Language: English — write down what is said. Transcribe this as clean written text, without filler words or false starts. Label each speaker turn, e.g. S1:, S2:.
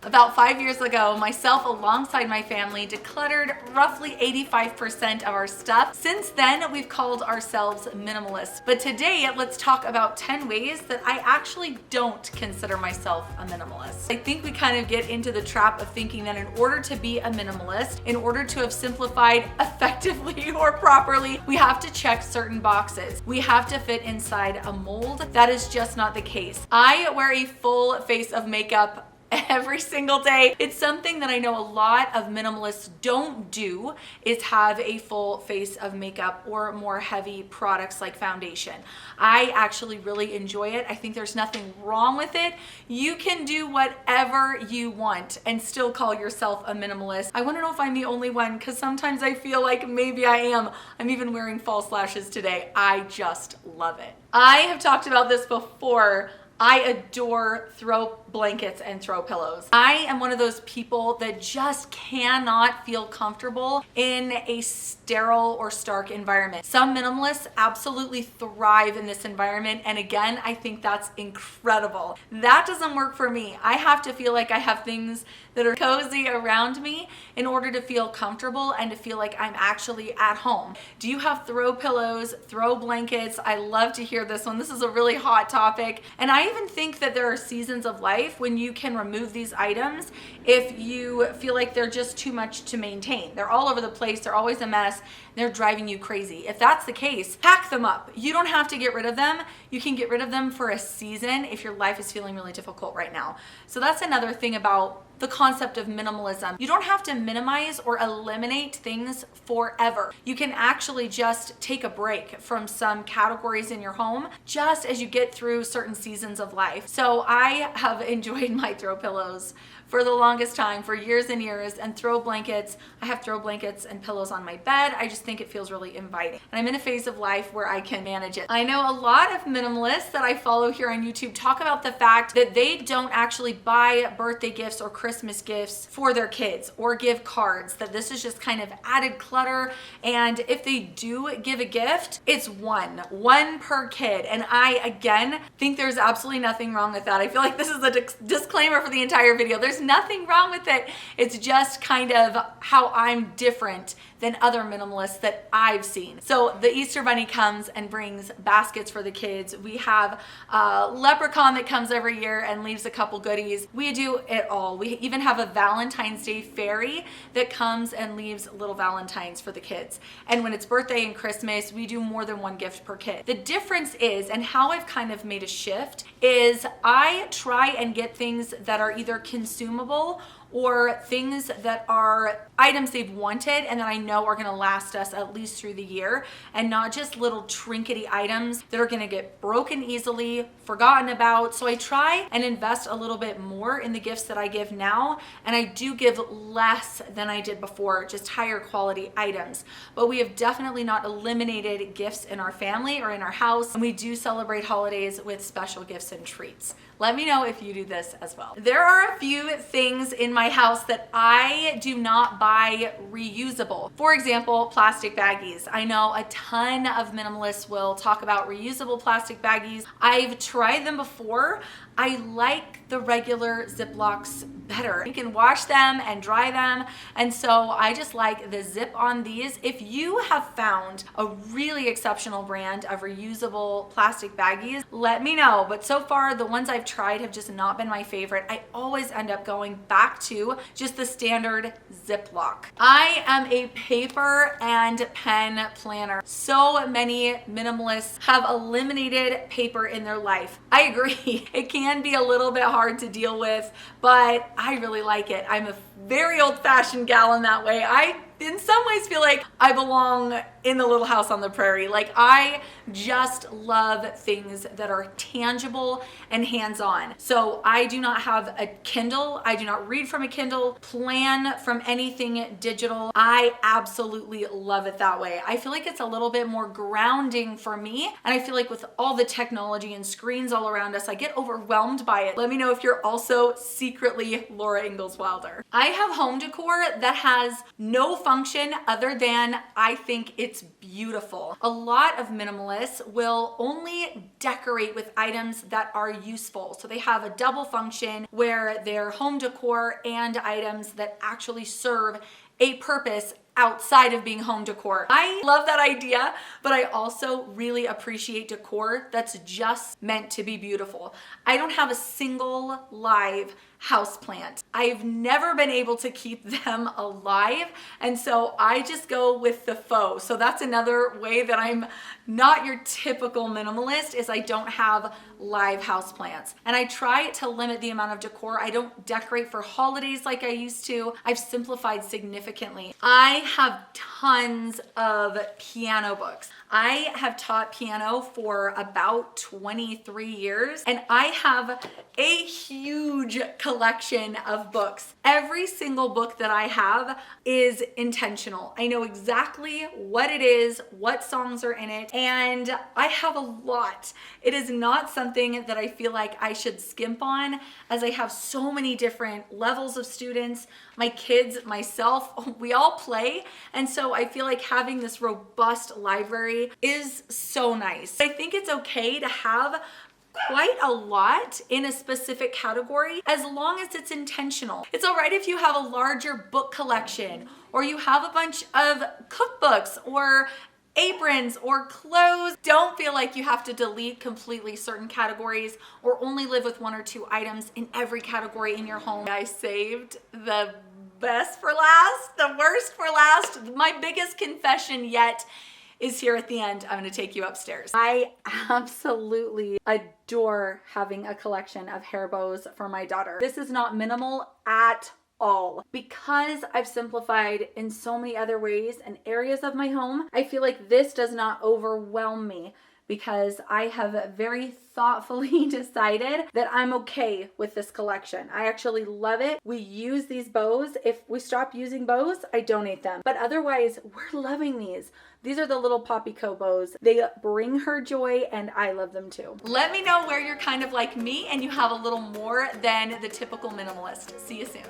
S1: About 5 years ago, myself alongside my family decluttered roughly 85% of our stuff. Since then, we've called ourselves minimalists. But today, let's talk about 10 ways that I actually don't consider myself a minimalist. I think we kind of get into the trap of thinking that in order to be a minimalist, in order to have simplified effectively or properly, we have to check certain boxes. We have to fit inside a mold. That is just not the case. I wear a full face of makeup every single day. It's something that I know a lot of minimalists don't do, is have a full face of makeup or more heavy products like foundation. I actually really enjoy it. I think there's nothing wrong with it. You can do whatever you want and still call yourself a minimalist. I want to know if I'm the only one, because sometimes I feel like maybe I am. I'm even wearing false lashes today. I just love it. I have talked about this before. I adore throw blankets and throw pillows. I am one of those people that just cannot feel comfortable in a sterile or stark environment. Some minimalists absolutely thrive in this environment, and again, I think that's incredible. That doesn't work for me. I have to feel like I have things that are cozy around me in order to feel comfortable and to feel like I'm actually at home. Do you have throw pillows, throw blankets? I love to hear this one. This is a really hot topic, and I even think that there are seasons of life when you can remove these items if you feel like they're just too much to maintain. They're all over the place, they're always a mess, they're driving you crazy. If that's the case, pack them up. You don't have to get rid of them. You can get rid of them for a season if your life is feeling really difficult right now. So that's another thing about the concept of minimalism. You don't have to minimize or eliminate things forever. You can actually just take a break from some categories in your home just as you get through certain seasons of life. So I have enjoyed my throw pillows for the longest time, for years and years, and throw blankets. I have throw blankets and pillows on my bed. I just think it feels really inviting. And I'm in a phase of life where I can manage it. I know a lot of minimalists that I follow here on YouTube talk about the fact that they don't actually buy birthday gifts or Christmas gifts for their kids or give cards, that this is just kind of added clutter. And if they do give a gift, it's one per kid. And I, again, think there's absolutely nothing wrong with that. I feel like this is a disclaimer for the entire video. There's nothing wrong with it. It's just kind of how I'm different than other minimalists that I've seen. So the Easter Bunny comes and brings baskets for the kids. We have a leprechaun that comes every year and leaves a couple goodies. We do it all. We even have a Valentine's Day fairy that comes and leaves little Valentines for the kids. And when it's birthday and Christmas, we do more than one gift per kid. The difference is, and how I've kind of made a shift, is I try and get things that are either consumable or things that are items they've wanted and that I know are gonna last us at least through the year, and not just little trinkety items that are gonna get broken easily, forgotten about. So I try and invest a little bit more in the gifts that I give now, and I do give less than I did before, just higher quality items. But we have definitely not eliminated gifts in our family or in our house, and we do celebrate holidays with special gifts and treats. Let me know if you do this as well. There are a few things in my house that I do not buy reusable. For example, plastic baggies. I know a ton of minimalists will talk about reusable plastic baggies. I've tried them before. I like the regular Ziplocs better. You can wash them and dry them, and so I just like the zip on these. If you have found a really exceptional brand of reusable plastic baggies, let me know. But so far, the ones I've tried have just not been my favorite. I always end up going back to just the standard Ziploc. I am a paper and pen planner. So many minimalists have eliminated paper in their life. I agree. It can be a little bit hard to deal with, but I really like it. I'm a very old-fashioned gal in that way. I in some ways feel like I belong in the little house on the prairie. Like, I just love things that are tangible and hands-on. So I do not have a Kindle. I do not read from a Kindle, plan from anything digital. I absolutely love it that way. I feel like it's a little bit more grounding for me. And I feel like with all the technology and screens all around us, I get overwhelmed by it. Let me know if you're also secretly Laura Ingalls Wilder. I have home decor that has no function other than I think it's beautiful. A lot of minimalists will only decorate with items that are useful. So they have a double function where they're home decor and items that actually serve a purpose outside of being home decor. I love that idea, but I also really appreciate decor that's just meant to be beautiful. I don't have a single live houseplant. I've never been able to keep them alive, and so I just go with the faux. So that's another way that I'm not your typical minimalist, is I don't have live houseplants. And I try to limit the amount of decor. I don't decorate for holidays like I used to. I've simplified significantly. I have tons of piano books. I have taught piano for about 23 years, and I have a huge collection of books. Every single book that I have is intentional. I know exactly what it is, what songs are in it, and I have a lot. It is not something that I feel like I should skimp on, as I have so many different levels of students. My kids, myself, we all play, and so I feel like having this robust library is so nice. I think it's okay to have quite a lot in a specific category as long as it's intentional. It's all right if you have a larger book collection, or you have a bunch of cookbooks or aprons or clothes. Don't feel like you have to delete completely certain categories or only live with one or two items in every category in your home. I saved the best for last, the worst for last. My biggest confession yet is here at the end. I'm gonna take you upstairs. I absolutely adore having a collection of hair bows for my daughter. This is not minimal at all. Because I've simplified in so many other ways and areas of my home, I feel like this does not overwhelm me, because I have very thoughtfully decided that I'm okay with this collection. I actually love it. We use these bows. If we stop using bows, I donate them. But otherwise, we're loving these. These are the little Poppy Co bows. They bring her joy, and I love them too. Let me know where you're kind of like me and you have a little more than the typical minimalist. See you soon.